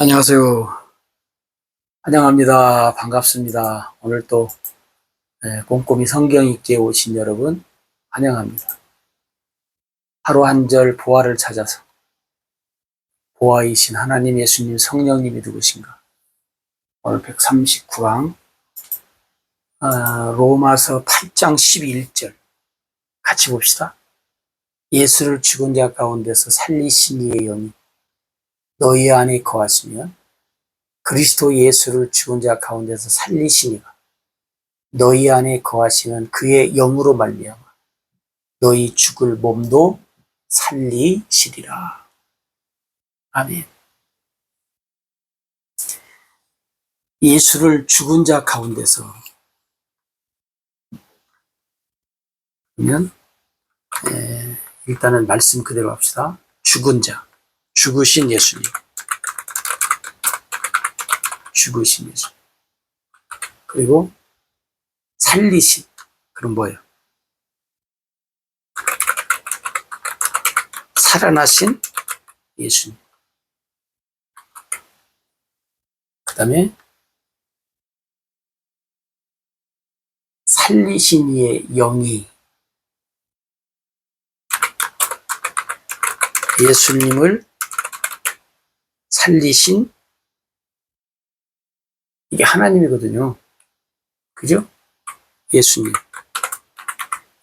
안녕하세요. 환영합니다. 반갑습니다. 오늘 또 꼼꼼히 성경 읽기에 오신 여러분 환영합니다. 하루 한 절 보화를 찾아서 보화이신 하나님 예수님 성령님이 누구신가? 오늘 139강 로마서 8장 11절 같이 봅시다. 예수를 죽은 자 가운데서 살리신 이의 영이 너희 안에 거하시면 그리스도 예수를 죽은 자 가운데서 살리신 이가 너희 안에 거하시는 그의 영으로 말미암아 너희 죽을 몸도 살리시리라. 아멘. 예수를 죽은 자 가운데서 그러면 일단은 말씀 그대로 합시다. 죽은 자, 죽으신 예수님, 죽으신 예수. 그리고 살리신, 그럼 뭐예요? 살아나신 예수님. 그 다음에 살리신 이의 영이 예수님을 살리신 이게 하나님이거든요. 그죠?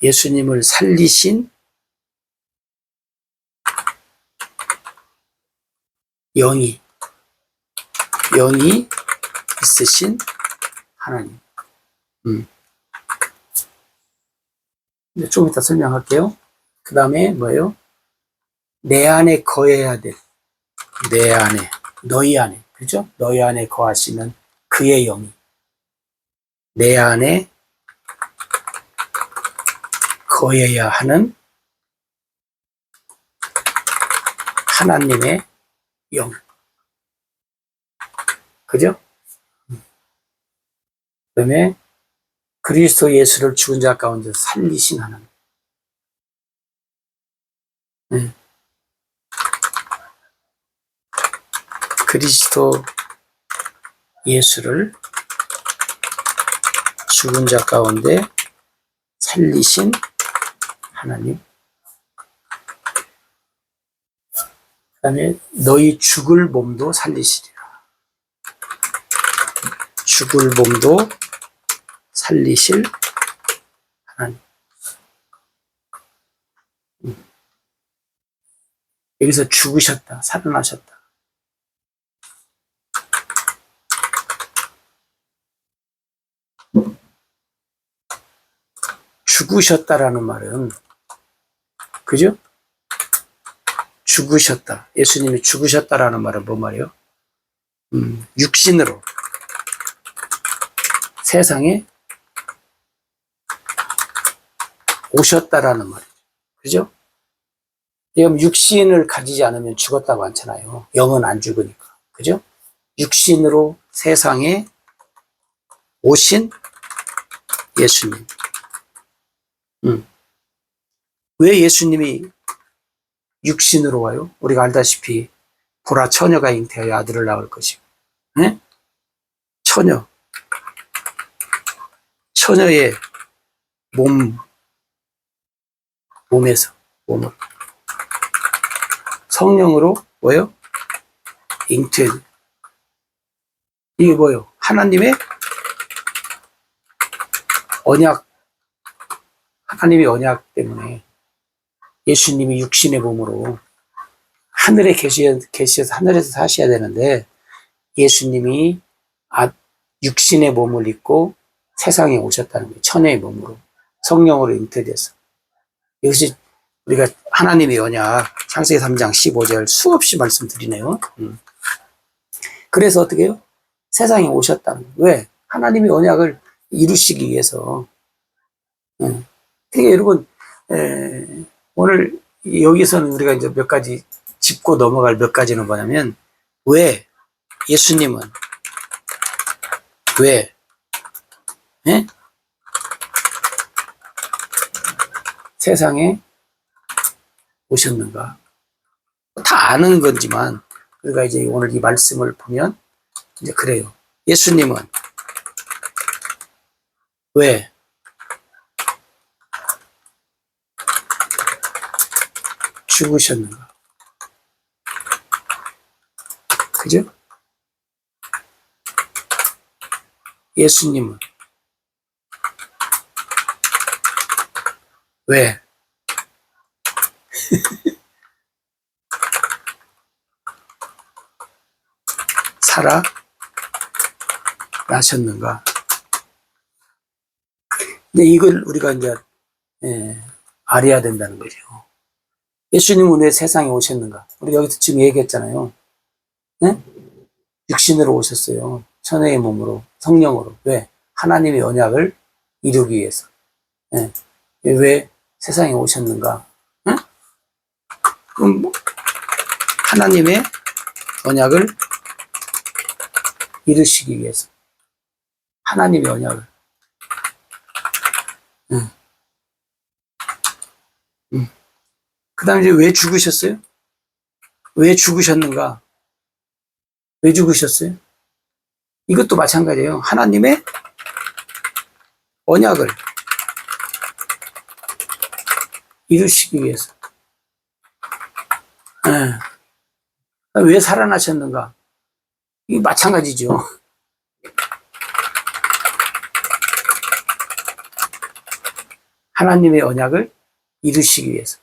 예수님을 살리신 영이 있으신 하나님. 좀 이따 설명할게요. 그 다음에 뭐예요? 내 안에 거해야 될, 내 안에, 너희 안에, 그죠? 너희 안에 거하시는 그의 영이 내 안에 거해야 하는 하나님의 영. 그죠? 그 다음에 그리스도 예수를 죽은 자 가운데 살리신 하나님. 그리스도 예수를 죽은 자 가운데 살리신 하나님. 그 다음에 너희 죽을 몸도 살리시리라. 죽을 몸도 살리실 하나님. 여기서 죽으셨다, 살아나셨다. 죽으셨다라는 말은, 그죠? 죽으셨다. 예수님이 죽으셨다라는 말은 뭔 말이에요? 육신으로 세상에 오셨다라는 말이죠. 그죠? 그럼 육신을 가지지 않으면 죽었다고 않잖아요. 영은 안 죽으니까. 그죠? 육신으로 세상에 오신 예수님. 왜 예수님이 육신으로 와요? 우리가 알다시피 보라 처녀가 잉태하여 아들을 낳을 것이고, 네? 처녀의 몸으로 성령으로 뭐예요? 잉태. 이게 뭐예요? 하나님의 언약, 하나님의 언약 때문에 예수님이 육신의 몸으로 하늘에 계셔서 하늘에서 사셔야 되는데 예수님이 육신의 몸을 입고 세상에 오셨다는 거예요. 처녀의 몸으로 성령으로 잉태돼서. 이것이 우리가 하나님의 언약 창세기 3장 15절 수없이 말씀드리네요. 그래서 어떻게 해요? 세상에 오셨다는 거예요. 왜? 하나님의 언약을 이루시기 위해서. 그러니까 여러분 오늘 여기서는 우리가 이제 몇 가지 짚고 넘어갈 몇 가지는 뭐냐면 왜 예수님은 왜 세상에 오셨는가? 다 아는 거지만 우리가 이제 오늘 이 말씀을 보면 이제 그래요. 예수님은 왜 죽으셨는가? 그죠? 예수님은 왜 살아나셨는가? 근데 이걸 우리가 이제 알아야 된다는 거죠. 예수님은 왜 세상에 오셨는가? 우리 여기서 지금 얘기했잖아요. 네? 육신으로 오셨어요. 천혜의 몸으로, 성령으로. 왜? 하나님의 언약을 이루기 위해서. 네. 왜 세상에 오셨는가? 네? 그럼 뭐 하나님의 언약을 이루시기 위해서. 하나님의 언약을. 그 다음에 이제 왜 죽으셨어요? 왜 죽으셨는가? 왜 죽으셨어요? 이것도 마찬가지예요. 하나님의 언약을 이루시기 위해서. 왜 살아나셨는가? 이게 마찬가지죠. 하나님의 언약을 이루시기 위해서.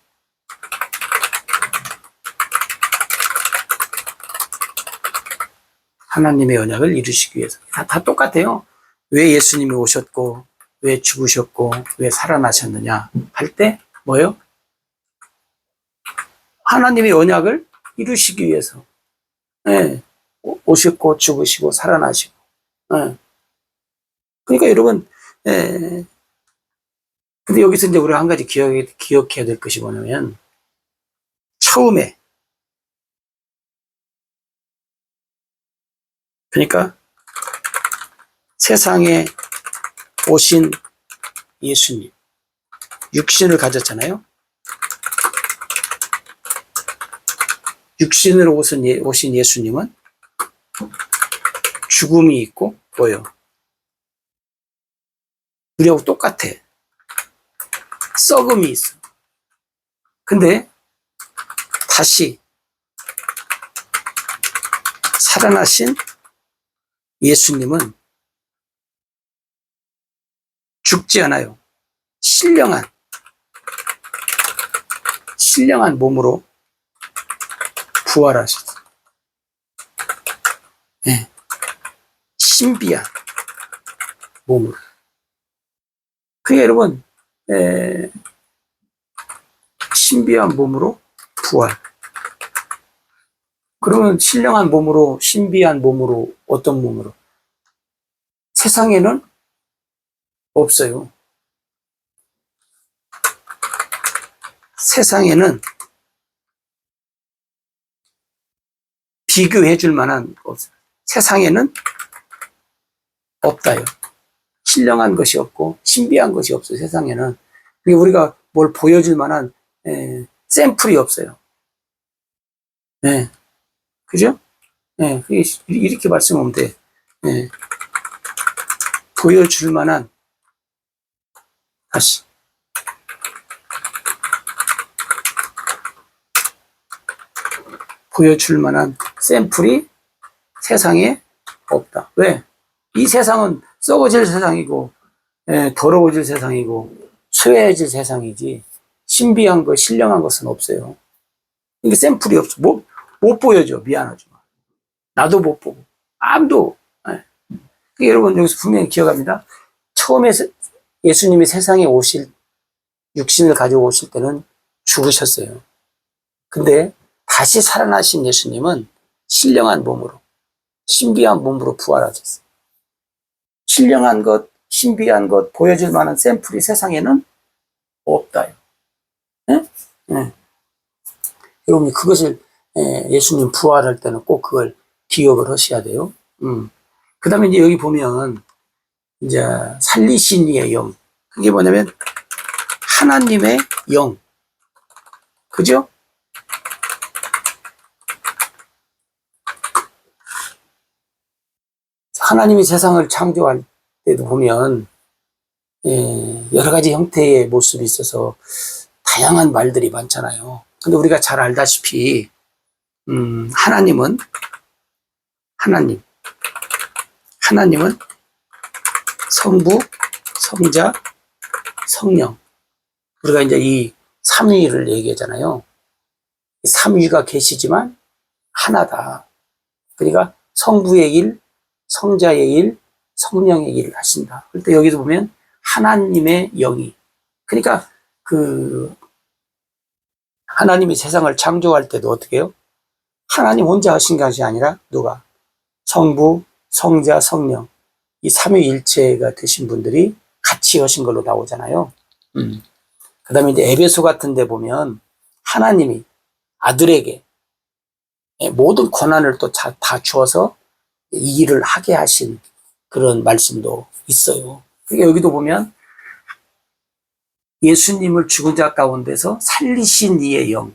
하나님의 언약을 이루시기 위해서. 다 똑같아요. 왜 예수님이 오셨고, 왜 죽으셨고, 왜 살아나셨느냐 할 때 뭐예요? 하나님의 언약을 이루시기 위해서. 네. 오셨고, 죽으시고, 살아나시고. 네. 그러니까 여러분, 근데 여기서 이제 우리가 한 가지 기억해야 될 것이 뭐냐면, 처음에, 그러니까 세상에 오신 예수님, 육신을 가졌잖아요. 육신으로 오신 예수님은 죽음이 있고 뭐예요? 우리하고 똑같아. 썩음이 있어. 근데 다시 살아나신 예수님은 죽지 않아요. 신령한 몸으로 부활하셨어요. 네. 신비한 몸으로. 그게 여러분, 신비한 몸으로 부활. 그러면 신령한 몸으로, 신비한 몸으로, 어떤 몸으로? 세상에는 없어요. 세상에는 비교해 줄 만한 없어요. 세상에는 없다요. 신령한 것이 없고 신비한 것이 없어요. 세상에는. 우리가 뭘 보여줄 만한 샘플이 없어요. 네. 그죠? 네. 이렇게 말씀하면 돼. 네. 보여줄 만한, 다시. 보여줄 만한 샘플이 세상에 없다. 왜? 이 세상은 썩어질 세상이고, 더러워질 세상이고, 쇠해질 세상이지, 신비한 것, 신령한 것은 없어요. 이게 샘플이 없어. 못 보여줘. 미안하지만. 나도 못 보고. 아무도. 여러분, 여기서 분명히 기억합니다. 처음에 예수님이 세상에 육신을 가지고 오실 때는 죽으셨어요. 근데 다시 살아나신 예수님은 신령한 몸으로, 신비한 몸으로 부활하셨어요. 신령한 것, 신비한 것, 보여줄 만한 샘플이 세상에는 없다요. 네? 네. 여러분, 그것을, 예수님 부활할 때는 꼭 그걸 기억을 하셔야 돼요. 그 다음에 이제 여기 보면, 이제, 살리신 이의 영. 그게 뭐냐면, 하나님의 영. 그죠? 하나님이 세상을 창조할 때도 보면 여러 가지 형태의 모습이 있어서 다양한 말들이 많잖아요. 근데 우리가 잘 알다시피 하나님은 성부, 성자, 성령. 우리가 이제 이 삼위를 얘기하잖아요. 삼위가 계시지만 하나다. 그러니까 성부의 일, 성자의 일, 성령의 일을 하신다. 그럴 때 여기도 보면 하나님의 영이. 그러니까 하나님이 세상을 창조할 때도 어떻게 해요? 하나님 혼자 하신 것이 아니라 누가? 성부, 성자, 성령. 이 삼위일체가 되신 분들이 같이 하신 걸로 나오잖아요. 그 다음에 이제 에베소 같은 데 보면 하나님이 아들에게 모든 권한을 또 다 주어서 이 일을 하게 하신 그런 말씀도 있어요. 그러니까 여기도 보면 예수님을 죽은 자 가운데서 살리신 이의 영.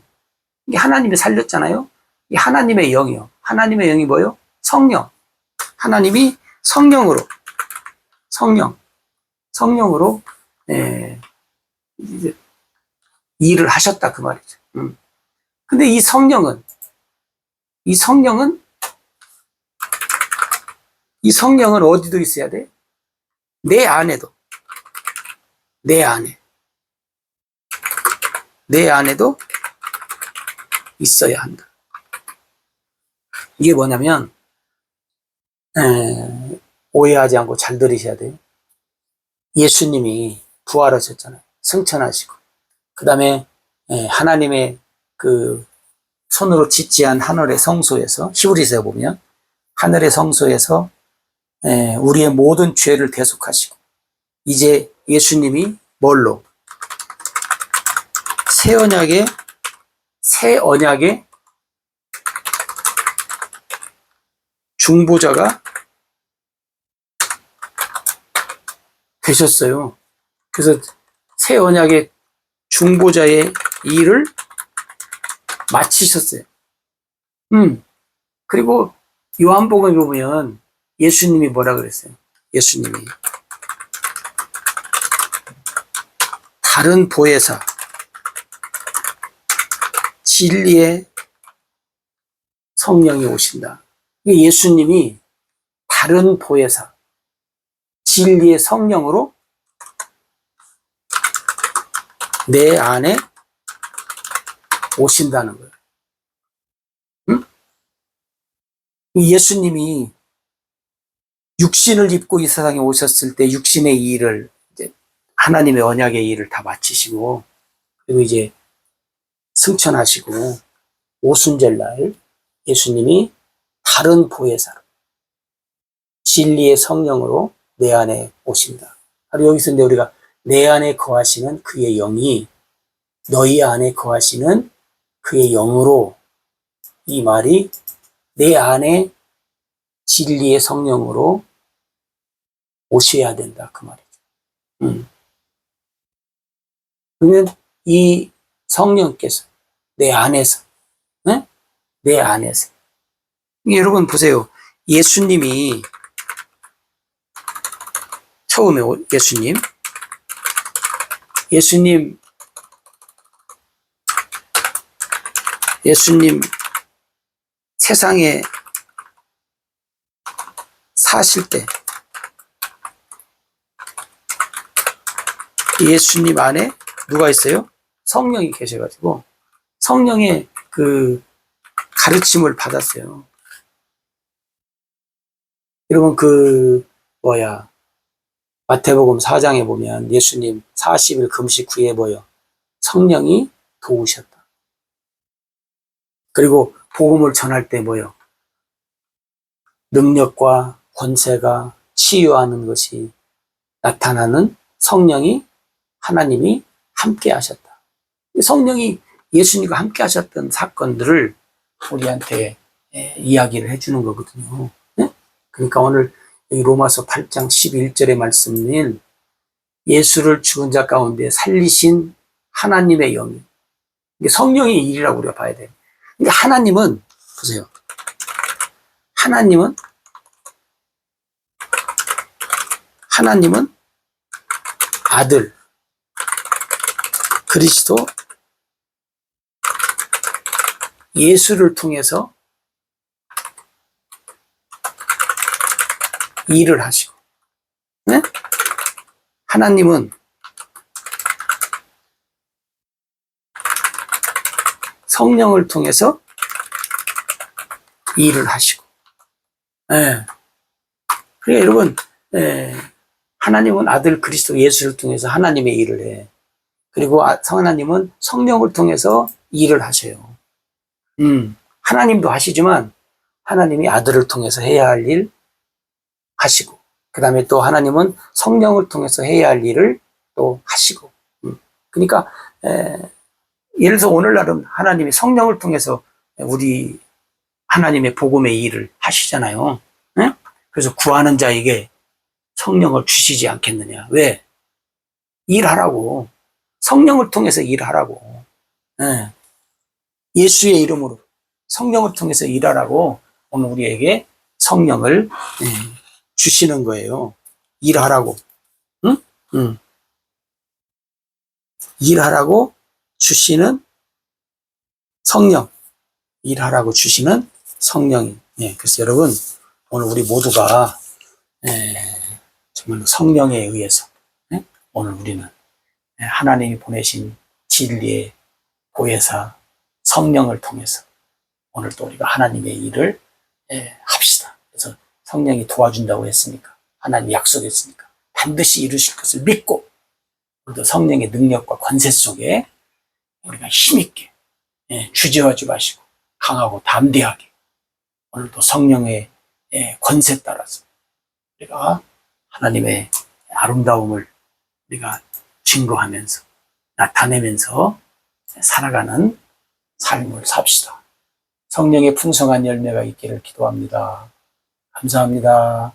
이게 하나님이 살렸잖아요. 이 하나님의 영이요. 하나님의 영이 뭐요? 성령. 하나님이 성령으로 이제 일을 하셨다 그 말이죠. 근데 이 성령은 어디도 있어야 돼? 내 안에도 있어야 한다. 이게 뭐냐면 오해하지 않고 잘 들으셔야 돼요. 예수님이 부활하셨잖아요. 승천하시고 그 다음에 하나님의 그 손으로 짓지한 하늘의 성소에서 히브리서에 보면 하늘의 성소에서 우리의 모든 죄를 대속하시고 이제 예수님이 뭘로? 새 언약의 중보자가 되셨어요. 그래서 새 언약의 중보자의 일을 마치셨어요. 그리고 요한복음에 보면 예수님이 뭐라 그랬어요? 예수님이 다른 보혜사, 진리의 성령이 오신다. 예수님이 다른 보혜사, 진리의 성령으로 내 안에 오신다는 거예요. 예수님이 육신을 입고 이 세상에 오셨을 때 육신의 일을 이제 하나님의 언약의 일을 다 마치시고 그리고 이제 승천하시고 오순절날 예수님이 다른 보혜사로 진리의 성령으로 내 안에 오신다. 바로 여기서 이제 우리가 내 안에 거하시는 그의 영이 너희 안에 거하시는 그의 영으로 이 말이 내 안에 진리의 성령으로 오셔야 된다 그 말이죠. 그러면 이 성령께서 내 안에서 여러분 보세요. 예수님이 처음에 예수님 세상에 사실 때 예수님 안에 누가 있어요? 성령이 계셔가지고 성령의 그 가르침을 받았어요. 여러분 마태복음 4장에 보면 예수님 40일 금식 후에 성령이 도우셨다. 그리고 복음을 전할 때 능력과 권세가 치유하는 것이 나타나는 성령이 하나님이 함께 하셨다. 성령이 예수님과 함께 하셨던 사건들을 우리한테 이야기를 해주는 거거든요. 네? 그러니까 오늘 로마서 8장 11절의 말씀인 예수를 죽은 자 가운데 살리신 하나님의 영이 이게 성령의 일이라고 우리가 봐야 돼요. 그러니까 하나님은 보세요. 하나님은 하나님은 아들 그리스도 예수를 통해서 일을 하시고, 네? 하나님은 성령을 통해서 일을 하시고, 네. 그러니까 여러분, 하나님은 아들 그리스도 예수를 통해서 하나님의 일을 해. 그리고 하나님은 성령을 통해서 일을 하셔요. 하나님도 하시지만 하나님이 아들을 통해서 해야 할 일 하시고, 그 다음에 또 하나님은 성령을 통해서 해야 할 일을 또 하시고. 그러니까 예를 들어서 오늘날은 하나님이 성령을 통해서 우리 하나님의 복음의 일을 하시잖아요. 네? 그래서 구하는 자에게 성령을 주시지 않겠느냐. 왜? 일하라고. 성령을 통해서 일하라고. 네. 예수의 이름으로 성령을 통해서 일하라고 오늘 우리에게 성령을 주시는 거예요. 일하라고. 응? 응. 일하라고 주시는 성령. 일하라고 주시는 성령이. 그래서 여러분, 오늘 우리 모두가 정말 성령에 의해서 오늘 우리는 하나님이 보내신 진리의 보혜사 성령을 통해서 오늘 또 우리가 하나님의 일을 합시다. 그래서 성령이 도와준다고 했으니까, 하나님이 약속했으니까 반드시 이루실 것을 믿고, 우리도 성령의 능력과 권세 속에 우리가 힘있게 주저하지 마시고 강하고 담대하게 오늘도 성령의 권세 따라서 우리가 하나님의 아름다움을 우리가 증거하면서 나타내면서 살아가는 삶을 삽시다. 성령의 풍성한 열매가 있기를 기도합니다. 감사합니다.